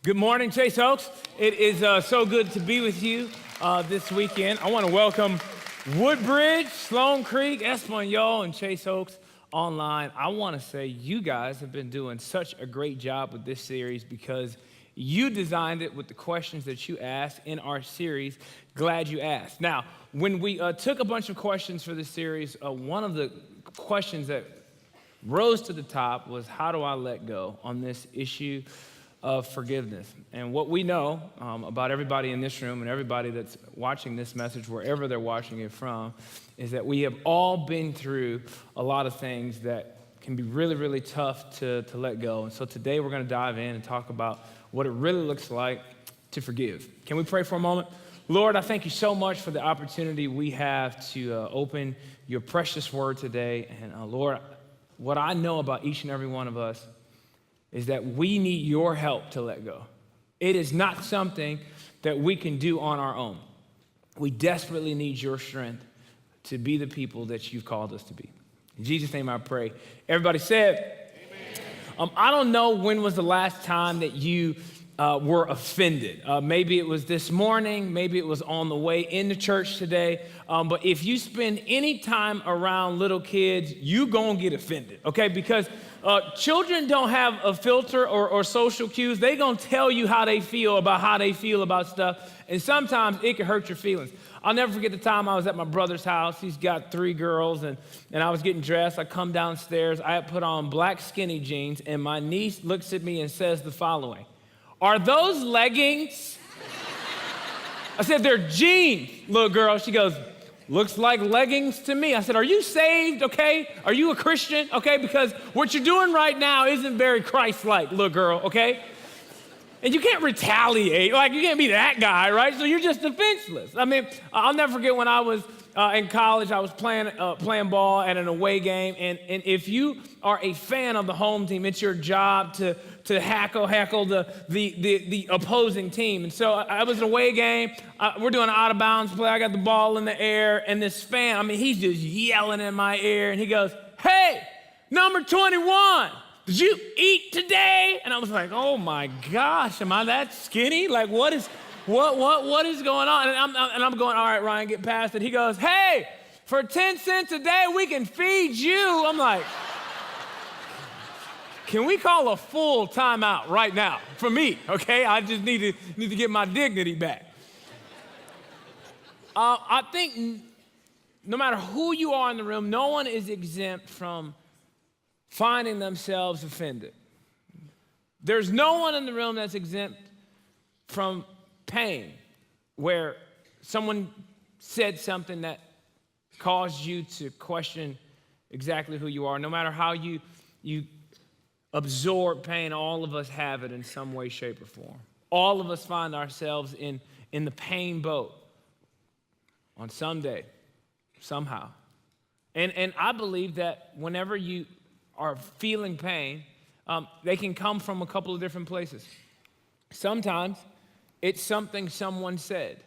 Good morning, Chase Oaks. It is so good to be with you this weekend. I want to welcome Woodbridge, Sloan Creek, Espanol, and Chase Oaks online. I want to say you guys have been doing such a great job with this series because you designed it with the questions that you asked in our series, Glad You Asked. Now, when we took a bunch of questions for this series, one of the questions that rose to the top was, how do I let go on this issue of forgiveness? And what we know about everybody in this room and everybody that's watching this message, wherever they're watching it from, is that we have all been through a lot of things that can be really, really tough to let go. And so today we're going to dive in and talk about what it really looks like to forgive. Can we pray for a moment? Lord, I thank you so much for the opportunity we have to open your precious word today. And Lord, what I know about each and every one of us is that we need your help to let go. It is not something that we can do on our own. We desperately need your strength to be the people that you've called us to be. In Jesus' name I pray. Everybody said, amen. I don't know when was the last time that you were offended. Maybe it was this morning, maybe it was on the way into church today. But if you spend any time around little kids, you gonna get offended, okay? Because children don't have a filter or social cues. They gonna tell you how they feel about stuff. And sometimes it can hurt your feelings. I'll never forget the time I was at my brother's house. He's got 3 girls, and I was getting dressed. I come downstairs. I had put on black skinny jeans, and my niece looks at me and says the following: "Are those leggings?" I said, "They're jeans, little girl." She goes, "Looks like leggings to me." I said, "Are you saved, okay? Are you a Christian, okay? Because what you're doing right now isn't very Christ-like, little girl, okay?" And you can't retaliate. Like, you can't be that guy, right? So you're just defenseless. I mean, I'll never forget when I was in college, I was playing ball at an away game. And if you are a fan of the home team, it's your job to heckle the opposing team. And so I was an away game. We're doing an out-of-bounds play. I got the ball in the air. And this fan, I mean, he's just yelling in my ear. And he goes, "Hey, number 21. Did you eat today?" And I was like, "Oh my gosh, am I that skinny? Like, what is going on?" And I'm going, "All right, Ryan, get past it." He goes, "Hey, for 10 cents a day, we can feed you." I'm like, can we call a full timeout right now for me? Okay, I just need to get my dignity back. I think no matter who you are in the room, no one is exempt from finding themselves offended. There's no one in the room that's exempt from pain, where someone said something that caused you to question exactly who you are. No matter how you absorb pain, all of us have it in some way, shape, or form. All of us find ourselves in the pain boat on some day, somehow. And I believe that whenever you are feeling pain, they can come from a couple of different places. Sometimes it's something someone said.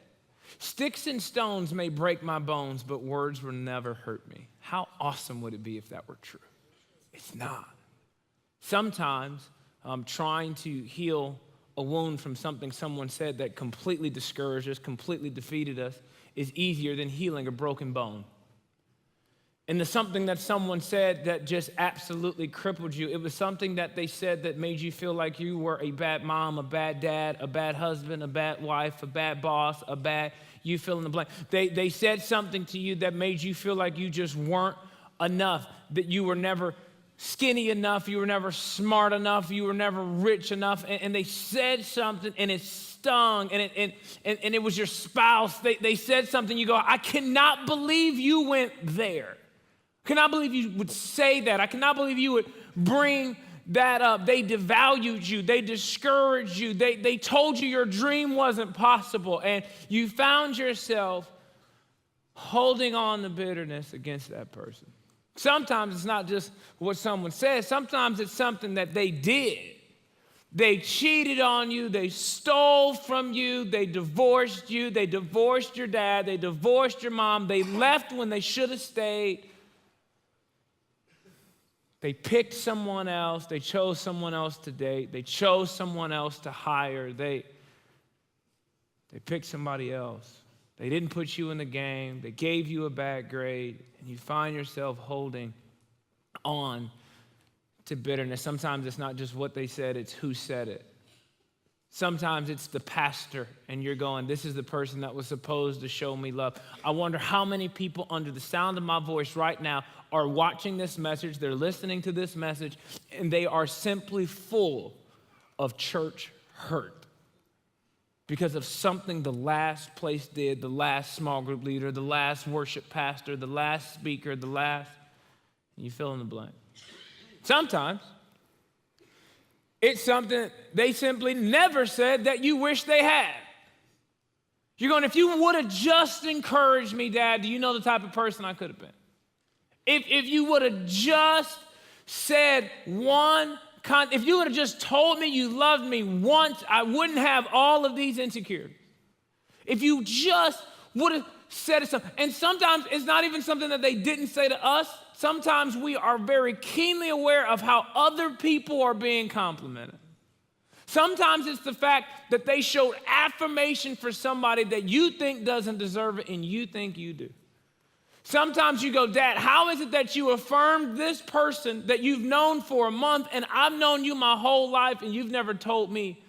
"Sticks and stones may break my bones, but words will never hurt me." How awesome would it be if that were true? It's not. Sometimes trying to heal a wound from something someone said that completely discouraged us, completely defeated us, is easier than healing a broken bone. And the something that someone said that just absolutely crippled you, it was something that they said that made you feel like you were a bad mom, a bad dad, a bad husband, a bad wife, a bad boss, you fill in the blank. They said something to you that made you feel like you just weren't enough, that you were never skinny enough, you were never smart enough, you were never rich enough, and they said something and it stung, and it was your spouse. They said something, you go, "I cannot believe you went there. I cannot believe you would say that. I cannot believe you would bring that up." They devalued you. They discouraged you. They told you your dream wasn't possible, and you found yourself holding on to bitterness against that person. Sometimes it's not just what someone says. Sometimes it's something that they did. They cheated on you. They stole from you. They divorced you. They divorced your dad. They divorced your mom. They left when they should have stayed. They picked someone else. They chose someone else to date. They chose someone else to hire. They picked somebody else. They didn't put you in the game. They gave you a bad grade, and you find yourself holding on to bitterness. Sometimes it's not just what they said, it's who said it. Sometimes it's the pastor, and you're going, this is the person that was supposed to show me love. I wonder how many people under the sound of my voice right now are watching this message, they're listening to this message, and they are simply full of church hurt because of something the last place did, the last small group leader, the last worship pastor, the last speaker, you fill in the blank. Sometimes it's something they simply never said that you wish they had. You're going, if you would have just encouraged me, Dad, do you know the type of person I could have been? If you would have just said if you would have just told me you loved me once, I wouldn't have all of these insecurities. If you just would have said it, and sometimes it's not even something that they didn't say to us. Sometimes we are very keenly aware of how other people are being complimented. Sometimes it's the fact that they showed affirmation for somebody that you think doesn't deserve it and you think you do. Sometimes you go, Dad, how is it that you affirmed this person that you've known for a month and I've known you my whole life and you've never told me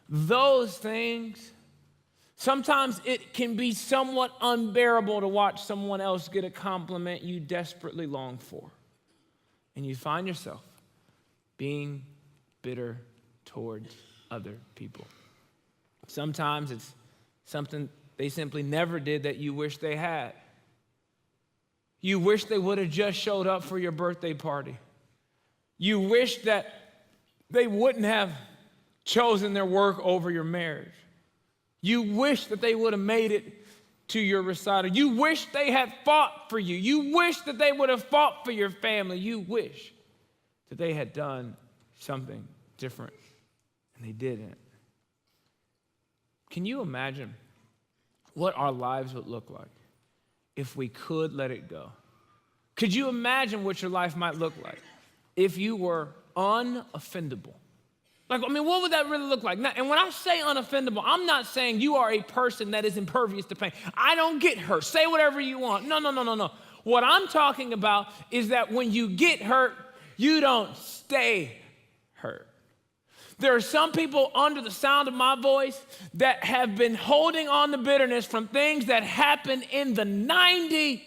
those things? Sometimes it can be somewhat unbearable to watch someone else get a compliment you desperately long for. And you find yourself being bitter towards other people. Sometimes it's something they simply never did that you wish they had. You wish they would have just showed up for your birthday party. You wish that they wouldn't have chosen their work over your marriage. You wish that they would have made it to your recital. You wish they had fought for you. You wish that they would have fought for your family. You wish that they had done something different, and they didn't. Can you imagine what our lives would look like if we could let it go? Could you imagine what your life might look like if you were unoffendable? What would that really look like? Now, and when I say unoffendable, I'm not saying you are a person that is impervious to pain. I don't get hurt. Say whatever you want. No. What I'm talking about is that when you get hurt, you don't stay hurt. There are some people under the sound of my voice that have been holding on to bitterness from things that happened in the 90s.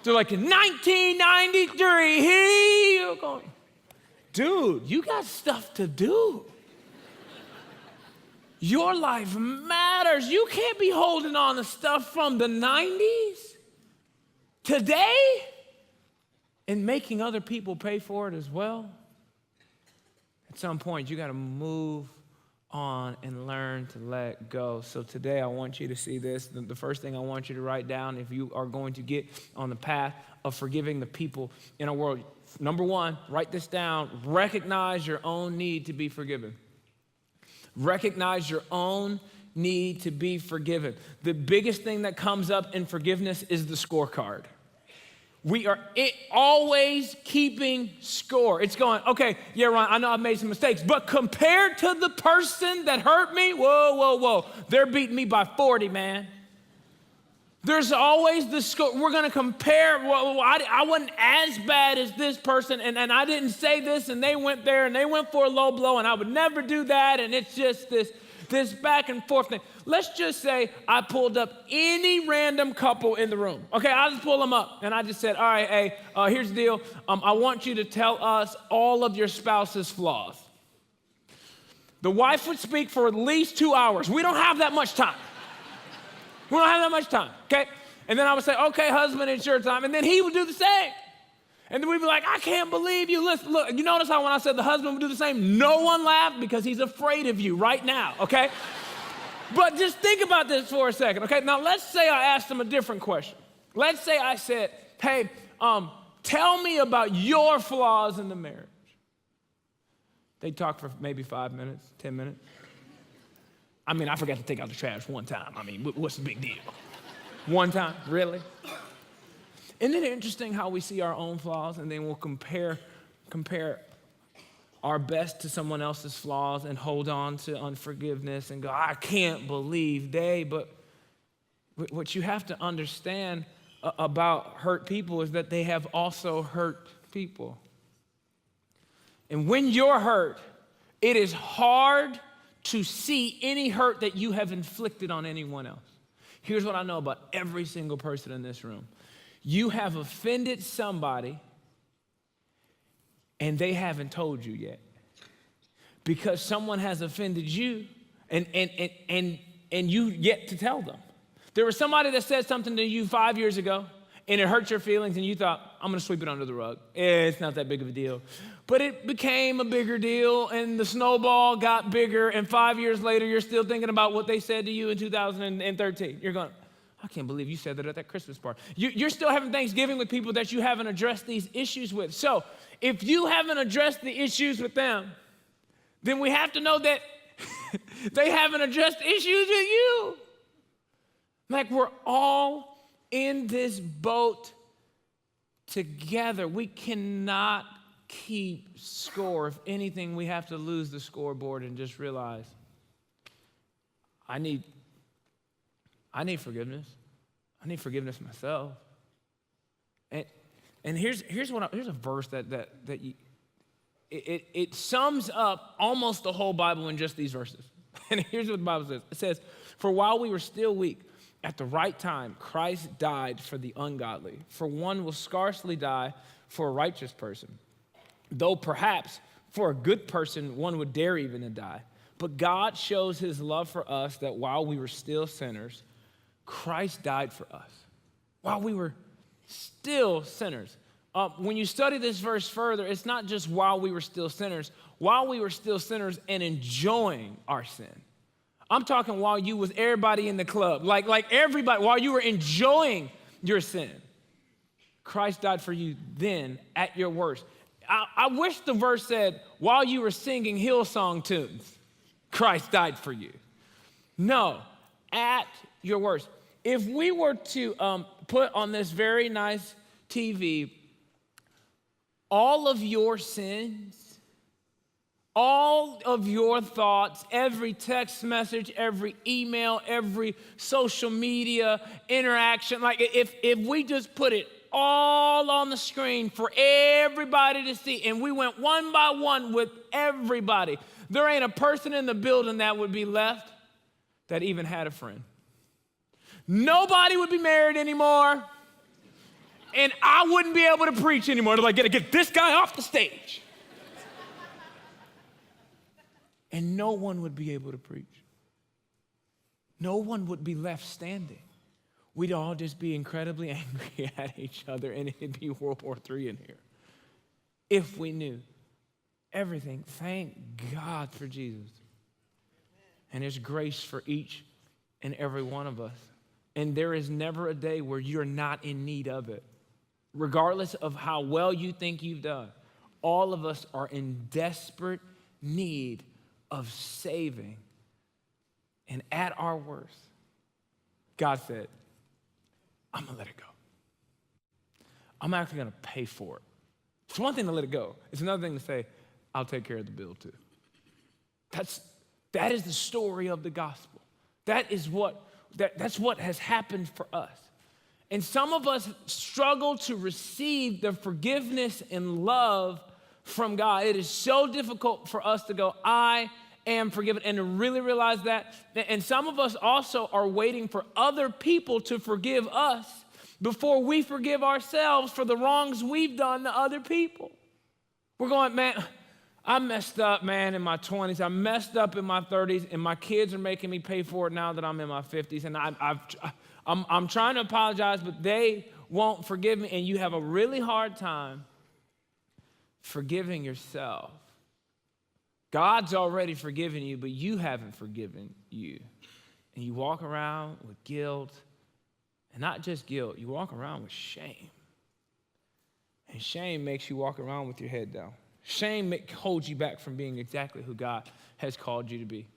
They're like, in 1993, here you're going. Dude, you got stuff to do. Your life matters. You can't be holding on to stuff from the 90s today and making other people pay for it as well. At some point, you got to move on and learn to let go. So today, I want you to see this. The first thing I want you to write down if you are going to get on the path of forgiving the people in our world. Number one, write this down. Recognize your own need to be forgiven. Recognize your own need to be forgiven. The biggest thing that comes up in forgiveness is the scorecard. We are always keeping score. It's going, okay, yeah, Ryan, I know I've made some mistakes, but compared to the person that hurt me, whoa, they're beating me by 40, man. There's always the score. We're going to compare. Well, I wasn't as bad as this person, and I didn't say this, and they went there, and they went for a low blow, and I would never do that, and it's just this back and forth thing. Let's just say I pulled up any random couple in the room. Okay, I'll just pull them up, and I just said, all right, hey, here's the deal. I want you to tell us all of your spouse's flaws. The wife would speak for at least 2 hours. We don't have that much time. We don't have that much time, okay? And then I would say, okay, husband, it's your time. And then he would do the same. And then we'd be like, I can't believe you. Listen, look, you notice how when I said the husband would do the same, no one laughed because he's afraid of you right now, okay? But just think about this for a second, okay? Now, let's say I asked him a different question. Let's say I said, hey, tell me about your flaws in the marriage. They'd talk for maybe 5 minutes, 10 minutes. I mean, I forgot to take out the trash one time. I mean, what's the big deal? One time, really? Isn't it interesting how we see our own flaws and then we'll compare our best to someone else's flaws and hold on to unforgiveness and go, I can't believe they, but what you have to understand about hurt people is that they have also hurt people. And when you're hurt, it is hard to see any hurt that you have inflicted on anyone else. Here's what I know about every single person in this room. You have offended somebody and they haven't told you yet. Because someone has offended you and you yet to tell them. There was somebody that said something to you 5 years ago and it hurt your feelings and you thought, I'm gonna sweep it under the rug. It's not that big of a deal. But it became a bigger deal and the snowball got bigger and 5 years later, you're still thinking about what they said to you in 2013. You're going, I can't believe you said that at that Christmas party. You're still having Thanksgiving with people that you haven't addressed these issues with. So if you haven't addressed the issues with them, then we have to know that they haven't addressed issues with you. Like we're all in this boat together. We cannot keep score. If anything, we have to lose the scoreboard and just realize, I need forgiveness. I need forgiveness myself. And here's a verse that it sums up almost the whole Bible in just these verses. And here's what the Bible says. It says, for while we were still weak, at the right time, Christ died for the ungodly. For one will scarcely die for a righteous person, though perhaps for a good person, one would dare even to die. But God shows his love for us that while we were still sinners, Christ died for us. While we were still sinners. When you study this verse further, it's not just while we were still sinners and enjoying our sin. I'm talking while you was everybody in the club, like everybody, while you were enjoying your sin. Christ died for you then at your worst. I wish the verse said, while you were singing Hillsong tunes, Christ died for you. No, at your worst. If we were to put on this very nice TV all of your sins, all of your thoughts, every text message, every email, every social media interaction, like if we just put it all on the screen for everybody to see, and we went one by one with everybody, there ain't a person in the building that would be left that even had a friend. Nobody would be married anymore, and I wouldn't be able to preach anymore. They're like, gotta get this guy off the stage. And no one would be able to preach. No one would be left standing. We'd all just be incredibly angry at each other, and it'd be World War III in here. If we knew everything, thank God for Jesus. And his grace for each and every one of us. And there is never a day where you're not in need of it. Regardless of how well you think you've done, all of us are in desperate need of saving. And at our worst, God said, I'm gonna let it go. I'm actually gonna pay for it. It's one thing to let it go. It's another thing to say, I'll take care of the bill too. That is the story of the gospel. That's what has happened for us. And some of us struggle to receive the forgiveness and love from God. It is so difficult for us to go, I am forgiven, and to really realize that. And some of us also are waiting for other people to forgive us before we forgive ourselves for the wrongs we've done to other people. We're going, man, I messed up, man, in my 20s. I messed up in my 30s, and my kids are making me pay for it now that I'm in my 50s. And I'm trying to apologize, but they won't forgive me. And you have a really hard time forgiving yourself. God's already forgiven you, but you haven't forgiven you. And you walk around with guilt, and not just guilt, you walk around with shame. And shame makes you walk around with your head down. Shame holds you back from being exactly who God has called you to be.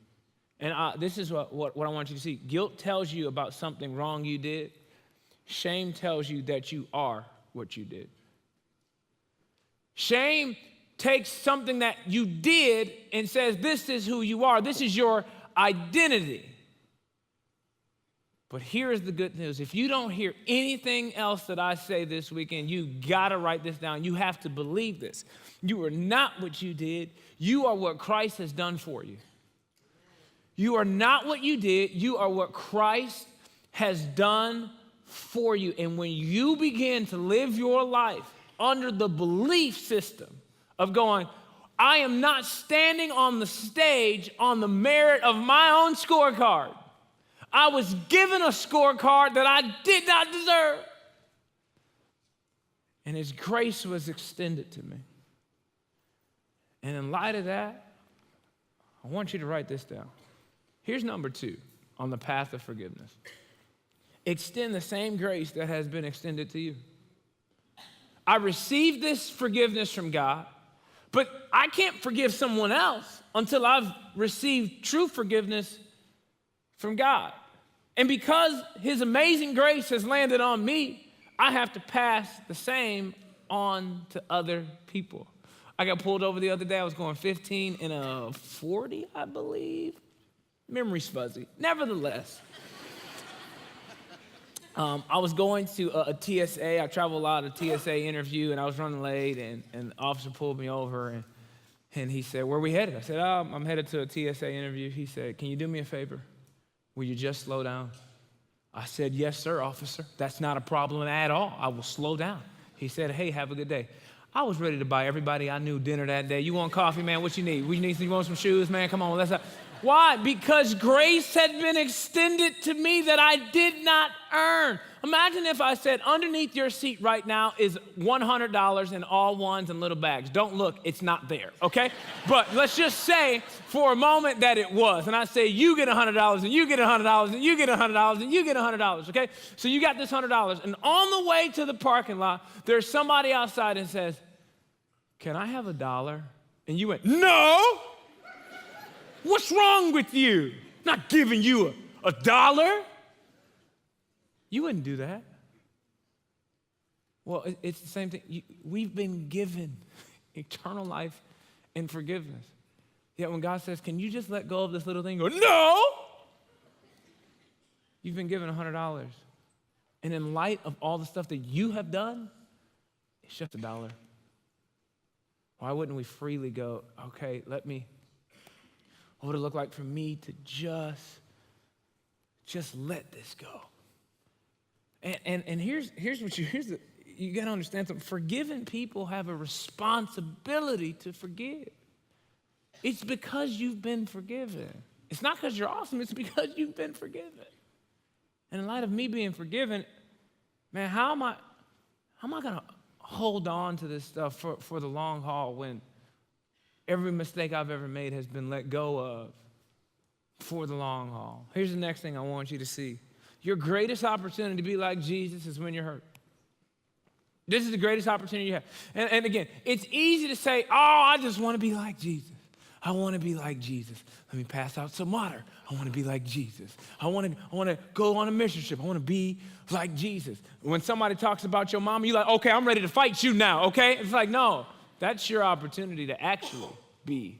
And this is what I want you to see. Guilt tells you about something wrong you did. Shame tells you that you are what you did. Shame takes something that you did and says, this is who you are. This is your identity. But here's the good news. If you don't hear anything else that I say this weekend, you gotta write this down. You have to believe this. You are not what you did. You are what Christ has done for you. You are not what you did. You are what Christ has done for you. And when you begin to live your life under the belief system of going, I am not standing on the stage on the merit of my own scorecard. I was given a scorecard that I did not deserve. And his grace was extended to me. And in light of that, I want you to write this down. Here's number 2 on the path of forgiveness. Extend the same grace that has been extended to you. I received this forgiveness from God, but I can't forgive someone else until I've received true forgiveness from God. And because his amazing grace has landed on me, I have to pass the same on to other people. I got pulled over the other day. I was going 15 in a 40, I believe. Memory's fuzzy. Nevertheless, I was going to a TSA. I travel a lot, a TSA interview, and I was running late, and the officer pulled me over, and he said, where are we headed? I said, I'm headed to a TSA interview. He said, can you do me a favor? Will you just slow down? I said, yes, sir, officer. That's not a problem at all. I will slow down. He said, hey, have a good day. I was ready to buy everybody I knew dinner that day. You want coffee, man? What you need? You want some shoes, man? Come on, let's go. Why? Because grace had been extended to me that I did not earn. Imagine if I said, underneath your seat right now is $100 in all ones and little bags. Don't look, it's not there, okay? But let's just say for a moment that it was. And I say, you get $100 and you get $100 and you get $100 and you get $100, okay? So you got this $100. And on the way to the parking lot, there's somebody outside and says, can I have $1? And you went, no! What's wrong with you? Not giving you a dollar. You wouldn't do that. Well, it's the same thing. We've been given eternal life and forgiveness. Yet when God says, can you just let go of this little thing? Go, no! You've been given $100. And in light of all the stuff that you have done, it's just $1. Why wouldn't we freely go, okay, what would it look like for me to just let this go? And here's what you got to understand something. Forgiven people have a responsibility to forgive. It's because you've been forgiven. It's not because you're awesome. It's because you've been forgiven. And in light of me being forgiven, man, how am I going to hold on to this stuff for the long haul when every mistake I've ever made has been let go of for the long haul? Here's the next thing I want you to see. Your greatest opportunity to be like Jesus is when you're hurt. This is the greatest opportunity you have. And again, it's easy to say, oh, I just want to be like Jesus. I want to be like Jesus. Let me pass out some water. I want to be like Jesus. I want to go on a mission trip. I want to be like Jesus. When somebody talks about your mama, you're like, okay, I'm ready to fight you now, okay? It's like, no, that's your opportunity to actually be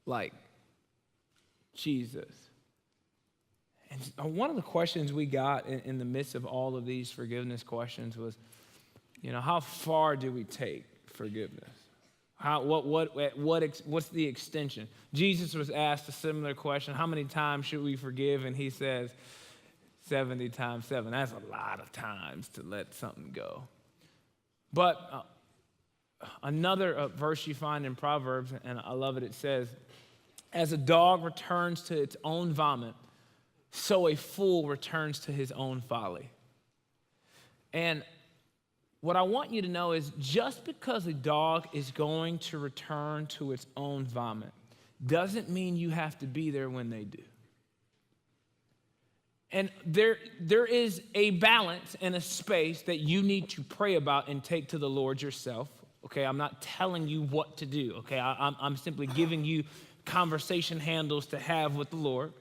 like Jesus. And one of the questions we got in the midst of all of these forgiveness questions was, how far do we take forgiveness? What's the extension? Jesus was asked a similar question. How many times should we forgive? And he says 70 times 7. That's a lot of times to let something go. But another verse you find in Proverbs, and I love it, it says, as a dog returns to its own vomit, so a fool returns to his own folly. And what I want you to know is just because a dog is going to return to its own vomit doesn't mean you have to be there when they do. And there is a balance and a space that you need to pray about and take to the Lord yourself. Okay, I'm not telling you what to do. Okay, I'm simply giving you conversation handles to have with the Lord.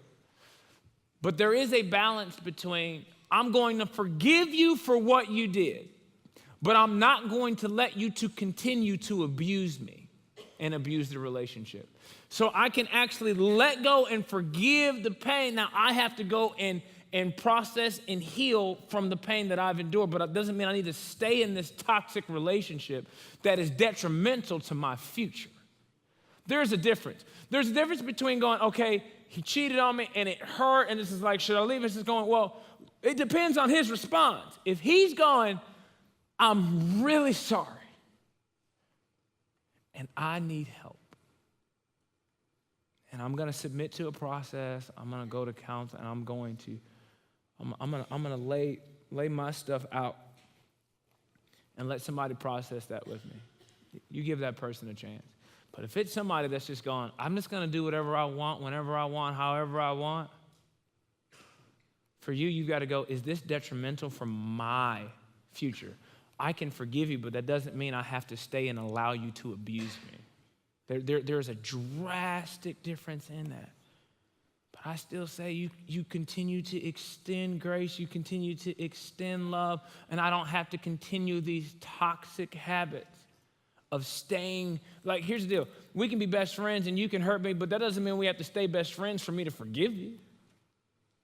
But there is a balance between I'm going to forgive you for what you did, but I'm not going to let you to continue to abuse me and abuse the relationship. So I can actually let go and forgive the pain. Now I have to go and process and heal from the pain that I've endured, but it doesn't mean I need to stay in this toxic relationship that is detrimental to my future. There's a difference. There's a difference between going, okay, he cheated on me and it hurt, and this is like, should I leave? It's just going, well, it depends on his response. If he's going, I'm really sorry, and I need help, and I'm going to submit to a process, I'm going to go to counsel, and I'm going to lay my stuff out and let somebody process that with me. You give that person a chance. But if it's somebody that's just going, I'm just going to do whatever I want, whenever I want, however I want, for you, you've got to go, is this detrimental for my future? I can forgive you, but that doesn't mean I have to stay and allow you to abuse me. There's a drastic difference in that. But I still say you continue to extend grace, you continue to extend love, and I don't have to continue these toxic habits of staying. Like, here's the deal. We can be best friends and you can hurt me, but that doesn't mean we have to stay best friends for me to forgive you.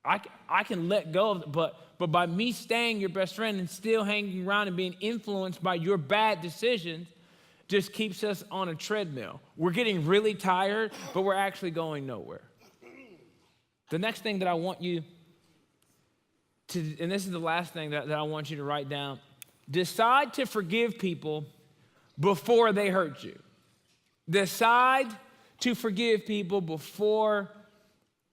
I can let go of it, but by me staying your best friend and still hanging around and being influenced by your bad decisions just keeps us on a treadmill. We're getting really tired, but we're actually going nowhere. The next thing that I want you to, and this is the last thing that I want you to write down, decide to forgive people before they hurt you. Decide to forgive people before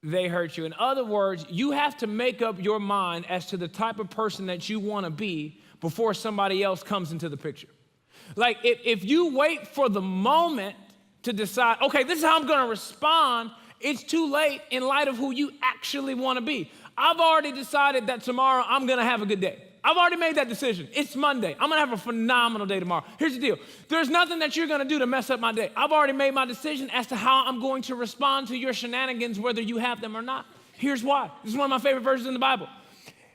they hurt you. In other words, you have to make up your mind as to the type of person that you want to be before somebody else comes into the picture. Like, if you wait for the moment to decide, okay, this is how I'm going to respond, it's too late in light of who you actually want to be. I've already decided that tomorrow I'm going to have a good day. I've already made that decision. It's Monday. I'm going to have a phenomenal day tomorrow. Here's the deal. There's nothing that you're going to do to mess up my day. I've already made my decision as to how I'm going to respond to your shenanigans, whether you have them or not. Here's why. This is one of my favorite verses in the Bible.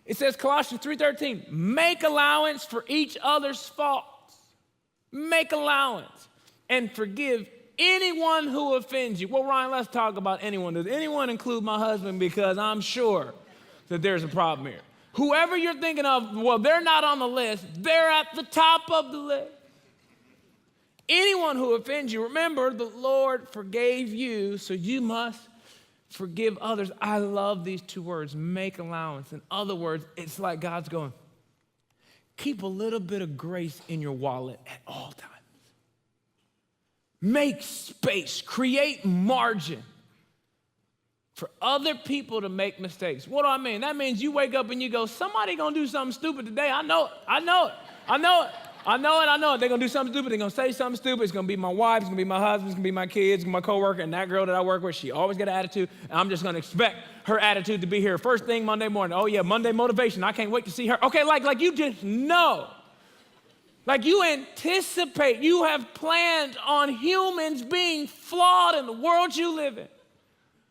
It says, Colossians 3:13, make allowance for each other's faults. Make allowance and forgive anyone who offends you. Well, Ryan, let's talk about anyone. Does anyone include my husband? Because I'm sure that there's a problem here. Whoever you're thinking of, well, they're not on the list. They're at the top of the list. Anyone who offends you, remember, the Lord forgave you, so you must forgive others. I love these two words, make allowance. In other words, it's like God's going, keep a little bit of grace in your wallet at all times. Make space, create margin for other people to make mistakes. What do I mean? That means you wake up and you go, somebody gonna do something stupid today. I know it. They're gonna do something stupid. They're gonna say something stupid. It's gonna be my wife, it's gonna be my husband, it's gonna be my kids, it's gonna be my coworker, and that girl that I work with, she always got an attitude, and I'm just gonna expect her attitude to be here first thing Monday morning. Oh yeah, Monday motivation. I can't wait to see her. Okay, like you just know. Like you anticipate, you have planned on humans being flawed in the world you live in.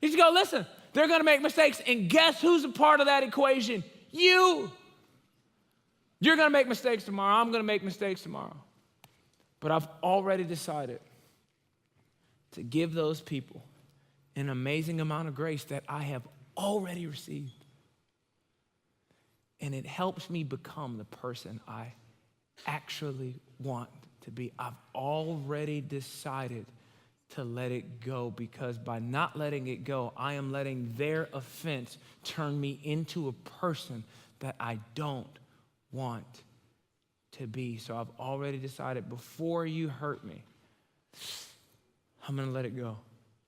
You just go, listen, they're going to make mistakes, and guess who's a part of that equation? You. You're going to make mistakes tomorrow. I'm going to make mistakes tomorrow. But I've already decided to give those people an amazing amount of grace that I have already received. And it helps me become the person I actually want to be. I've already decided to let it go, because by not letting it go, I am letting their offense turn me into a person that I don't want to be. So I've already decided, before you hurt me, I'm going to let it go.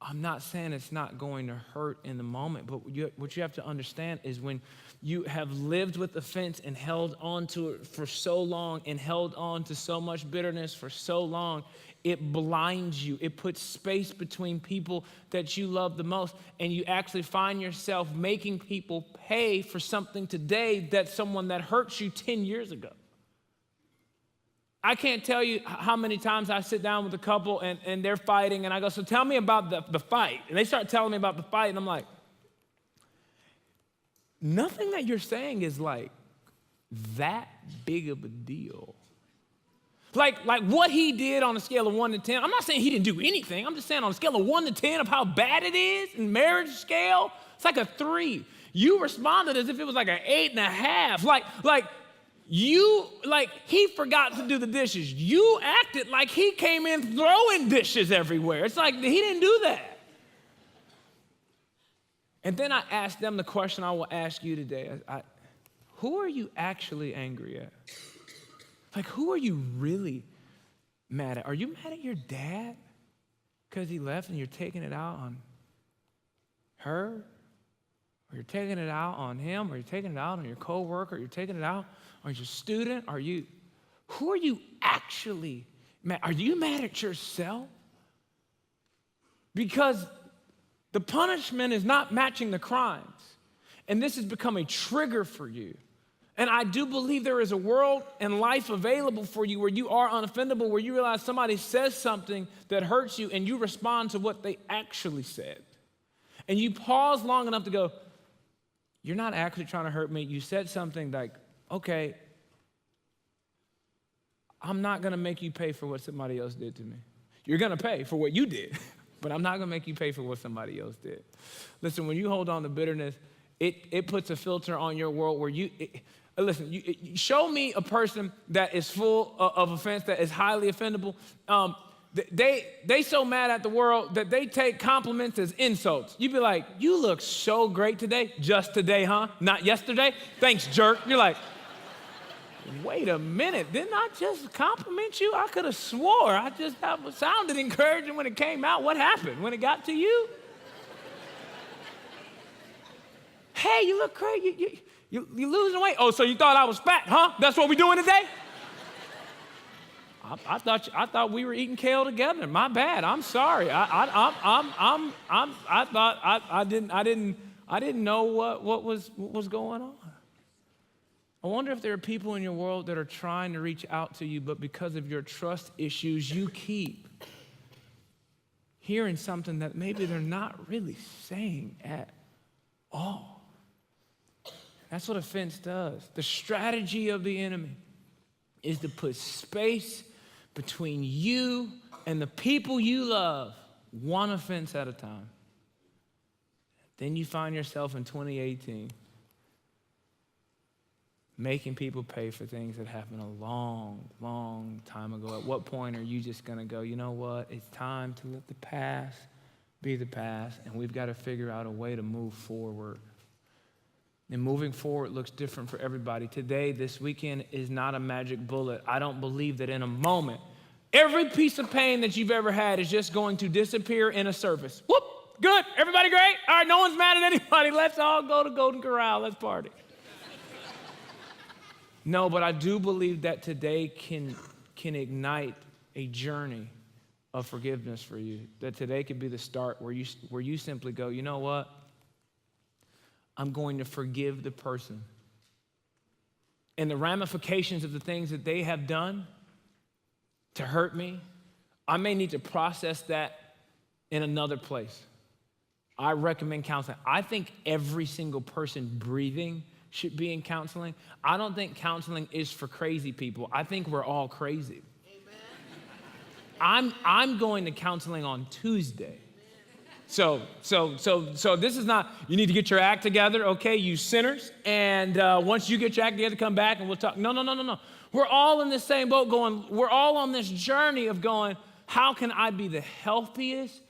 I'm not saying it's not going to hurt in the moment, but what you have to understand is when you have lived with offense and held on to it for so long and held on to so much bitterness for so long, it blinds you. It puts space between people that you love the most, and you actually find yourself making people pay for something today that someone that hurt you 10 years ago. I can't tell you how many times I sit down with a couple and they're fighting, and I go, so tell me about the fight. And they start telling me about the fight, and I'm like, nothing that you're saying is like that big of a deal. Like what he did on a scale of 1 to 10, I'm not saying he didn't do anything. I'm just saying on a scale of 1 to 10 of how bad it is in marriage scale, it's like a 3. You responded as if it was like an 8.5. He forgot to do the dishes. You acted like he came in throwing dishes everywhere. It's like he didn't do that. And then I asked them the question I will ask you today. Who are you actually angry at? Like, who are you really mad at? Are you mad at your dad because he left and you're taking it out on her? Or you're taking it out on him? Or you're taking it out on your coworker? Or you're taking it out on your student? Who are you actually mad? Are you mad at yourself? Because the punishment is not matching the crimes. And this has become a trigger for you. And I do believe there is a world and life available for you where you are unoffendable, where you realize somebody says something that hurts you and you respond to what they actually said. And you pause long enough to go, you're not actually trying to hurt me. You said something like, okay, I'm not going to make you pay for what somebody else did to me. You're going to pay for what you did, but I'm not going to make you pay for what somebody else did. Listen, when you hold on to bitterness, it puts a filter on your world where you show me a person that is full of offense, that is highly offendable. They so mad at the world that they take compliments as insults. You'd be like, you look so great today. Just today, huh? Not yesterday? Thanks, jerk. You're like, wait a minute. Didn't I just compliment you? I could have swore. Sounded encouraging when it came out. What happened when it got to you? Hey, you look great. You losing weight. Oh, so you thought I was fat, huh? That's what we doing today? I thought we were eating kale together. My bad. I'm sorry. I didn't know what was going on. I wonder if there are people in your world that are trying to reach out to you, but because of your trust issues, you keep hearing something that maybe they're not really saying at all. That's what offense does. The strategy of the enemy is to put space between you and the people you love, one offense at a time. Then you find yourself in 2018 making people pay for things that happened a long, long time ago. At what point are you just going to go, you know what? It's time to let the past be the past, and we've got to figure out a way to move forward. And moving forward looks different for everybody. Today, this weekend, is not a magic bullet. I don't believe that in a moment, every piece of pain that you've ever had is just going to disappear in a service. Whoop, good, everybody great? All right, no one's mad at anybody. Let's all go to Golden Corral, let's party. No, but I do believe that today can ignite a journey of forgiveness for you. That today could be the start where you simply go, you know what? I'm going to forgive the person. And the ramifications of the things that they have done to hurt me, I may need to process that in another place. I recommend counseling. I think every single person breathing should be in counseling. I don't think counseling is for crazy people. I think we're all crazy. Amen. I'm going to counseling on Tuesday. So this is not, you need to get your act together, okay, you sinners, and once you get your act together, come back and we'll talk. No. We're all in the same boat we're all on this journey of going, how can I be the healthiest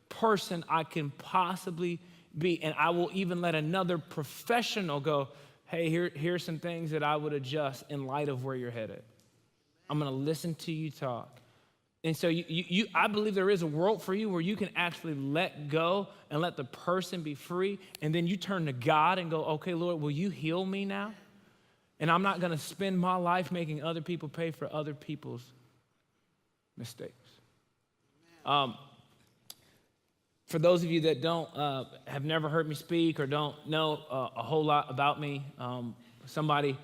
person I can possibly be? And I will even let another professional go, hey, here's some things that I would adjust in light of where you're headed. I'm gonna listen to you talk. And so I believe there is a world for you where you can actually let go and let the person be free. And then you turn to God and go, okay, Lord, will you heal me now? And I'm not going to spend my life making other people pay for other people's mistakes. For those of you that have never heard me speak or don't know a whole lot about me, somebody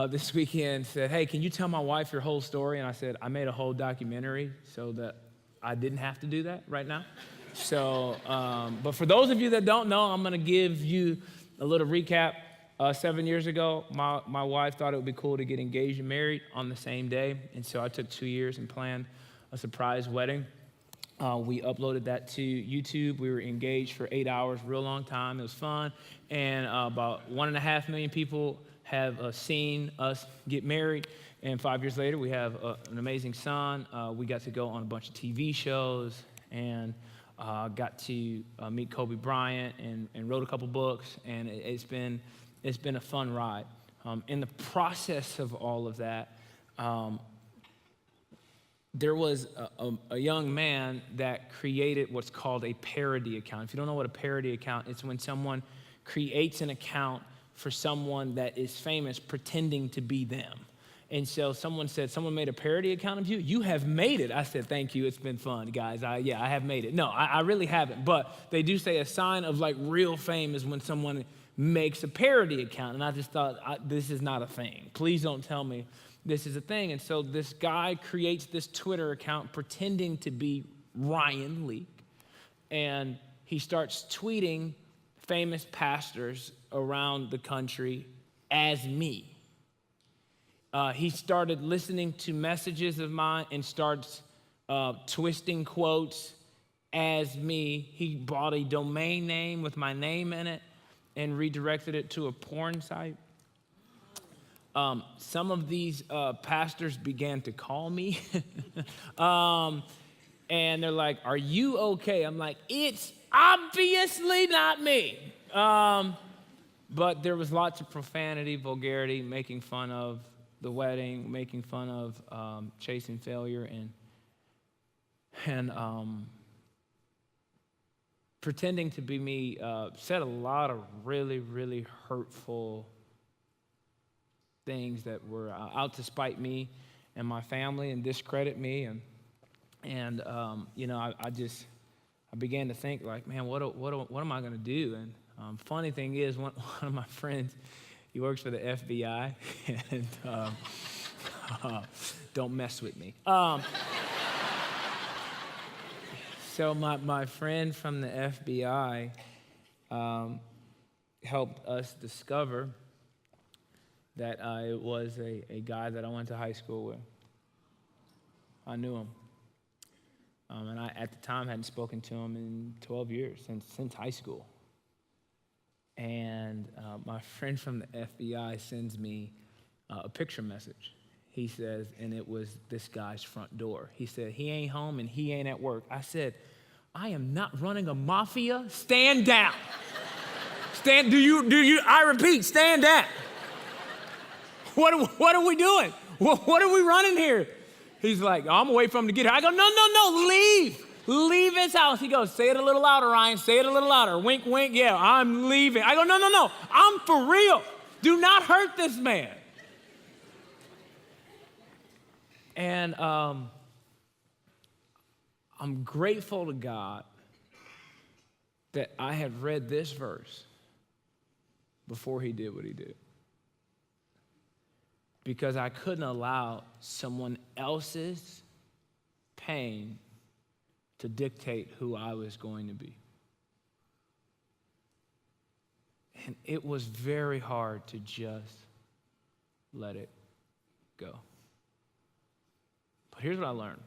this weekend said, hey, can you tell my wife your whole story? And I said, I made a whole documentary so that I didn't have to do that right now. So, but for those of you that don't know, I'm going to give you a little recap. 7 years ago, my wife thought it would be cool to get engaged and married on the same day. And so I took 2 years and planned a surprise wedding. We uploaded that to YouTube. We were engaged for 8 hours, real long time. It was fun. And about 1.5 million people have seen us get married. And 5 years later, we have an amazing son. We got to go on a bunch of TV shows and got to meet Kobe Bryant and wrote a couple books. And it's been a fun ride. In the process of all of that, there was a young man that created what's called a parody account. If you don't know what a parody account is, it's when someone creates an account for someone that is famous pretending to be them. And so someone said, someone made a parody account of you? You have made it. I said, thank you. It's been fun, guys. I have made it. No, I really haven't. But they do say a sign of like real fame is when someone makes a parody account. And I just thought, this is not a thing. Please don't tell me this is a thing. And so this guy creates this Twitter account pretending to be Ryan Leak. And he starts tweeting famous pastors around the country as me. He started listening to messages of mine and starts twisting quotes as me. He bought a domain name with my name in it and redirected it to a porn site. Some of these pastors began to call me. And they're like, are you okay? I'm like, it's obviously not me. But there was lots of profanity, vulgarity, making fun of the wedding, making fun of chasing failure, and pretending to be me. Said a lot of really, really hurtful things that were out to spite me and my family and discredit me. And I began to think like, man, what am I going to do? And funny thing is, one of my friends, he works for the FBI, and don't mess with me. So my friend from the FBI helped us discover that it was a guy that I went to high school with. I knew him. And I, at the time, hadn't spoken to him in 12 years, since high school. And my friend from the FBI sends me a picture message. He says, and it was this guy's front door. He said, he ain't home and he ain't at work. I said, I am not running a mafia. Stand down. Do you, I repeat, stand down. What are we doing? What are we running here? He's like, I'm gonna wait for him to get here. I go, no, leave. Leave his house. He goes, say it a little louder, Ryan. Say it a little louder. Wink, wink. Yeah, I'm leaving. I go, no. I'm for real. Do not hurt this man. And I'm grateful to God that I had read this verse before he did what he did. Because I couldn't allow someone else's pain to dictate who I was going to be. And it was very hard to just let it go. But here's what I learned.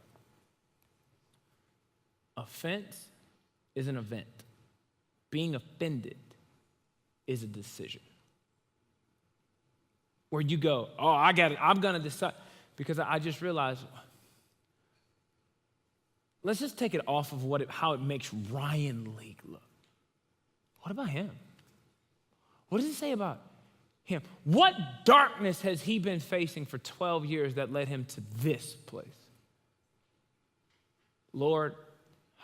Offense is an event. Being offended is a decision. Where you go, oh, I got it, I'm gonna decide. Because I just realized, let's just take it off of how it makes Ryan Leak look. What about him? What does it say about him? What darkness has he been facing for 12 years that led him to this place? Lord,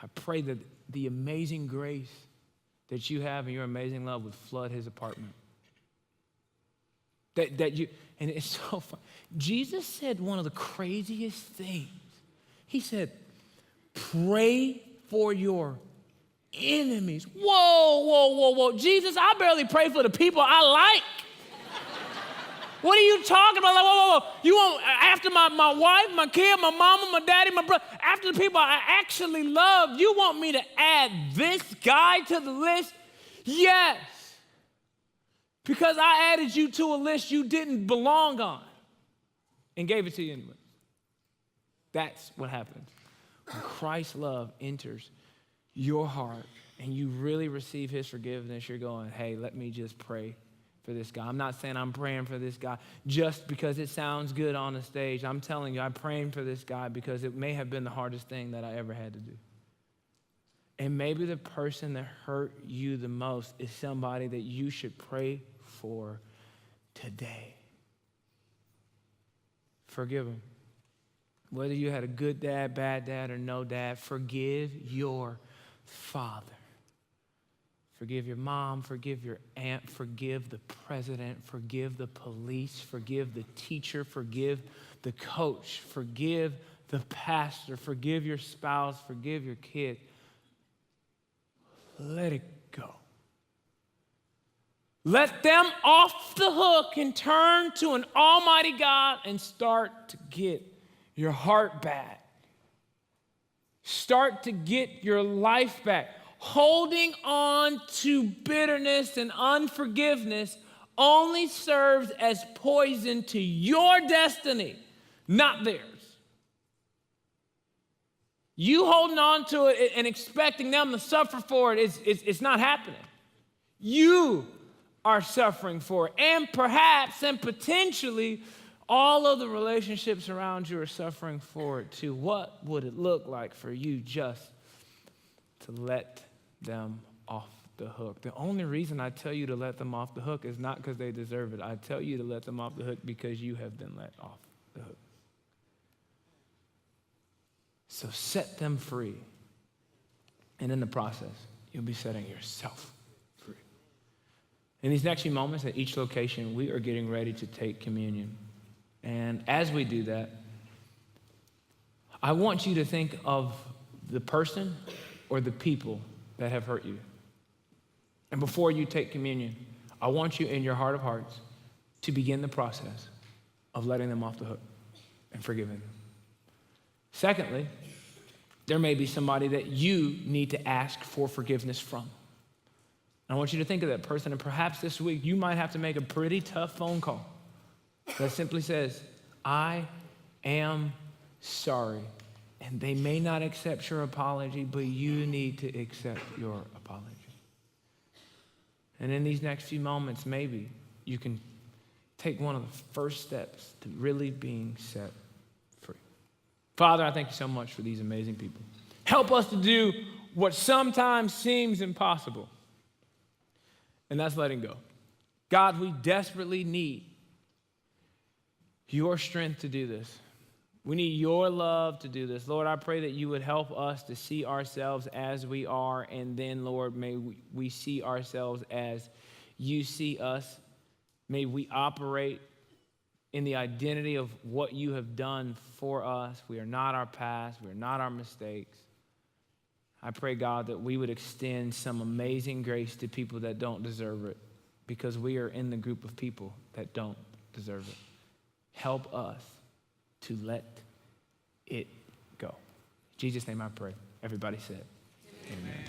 I pray that the amazing grace that you have and your amazing love would flood his apartment. And it's so fun. Jesus said one of the craziest things. He said, pray for your enemies. Whoa. Jesus, I barely pray for the people I like. What are you talking about? Like, whoa. You want, after my wife, my kid, my mama, my daddy, my brother, after the people I actually love, you want me to add this guy to the list? Yes. because I added you to a list you didn't belong on and gave it to you anyway. That's what happens when Christ's love enters your heart and you really receive his forgiveness. You're going, hey, let me just pray for this guy. I'm not saying I'm praying for this guy just because it sounds good on the stage. I'm telling you, I'm praying for this guy because it may have been the hardest thing that I ever had to do. And maybe the person that hurt you the most is somebody that you should pray for today. Forgive them. Whether you had a good dad, bad dad, or no dad, forgive your father. Forgive your mom, forgive your aunt, forgive the president, forgive the police, forgive the teacher, forgive the coach, forgive the pastor, forgive your spouse, forgive your kid. Let it go. Let them off the hook and turn to an almighty God and start to get your heart back. Start to get your life back. Holding on to bitterness and unforgiveness only serves as poison to your destiny, not theirs. You holding on to it and expecting them to suffer for it, it's not happening. You are suffering for it. And perhaps and potentially, all of the relationships around you are suffering for it too. What would it look like for you just to let them off the hook? The only reason I tell you to let them off the hook is not because they deserve it. I tell you to let them off the hook because you have been let off the hook. So set them free. And in the process, you'll be setting yourself free. In these next few moments at each location, we are getting ready to take communion. And as we do that, I want you to think of the person or the people that have hurt you. And before you take communion, I want you in your heart of hearts to begin the process of letting them off the hook and forgiving them. Secondly, there may be somebody that you need to ask for forgiveness from. I want you to think of that person, and perhaps this week you might have to make a pretty tough phone call that simply says, I am sorry. And they may not accept your apology, but you need to accept your apology. And in these next few moments, maybe you can take one of the first steps to really being set free. Father, I thank you so much for these amazing people. Help us to do what sometimes seems impossible, and that's letting go. God, we desperately need your strength to do this. We need your love to do this. Lord, I pray that you would help us to see ourselves as we are, and then, Lord, may we see ourselves as you see us. May we operate in the identity of what you have done for us. We are not our past. We are not our mistakes. I pray, God, that we would extend some amazing grace to people that don't deserve it, because we are in the group of people that don't deserve it. Help us to let it go. In Jesus' name I pray. Everybody said, amen.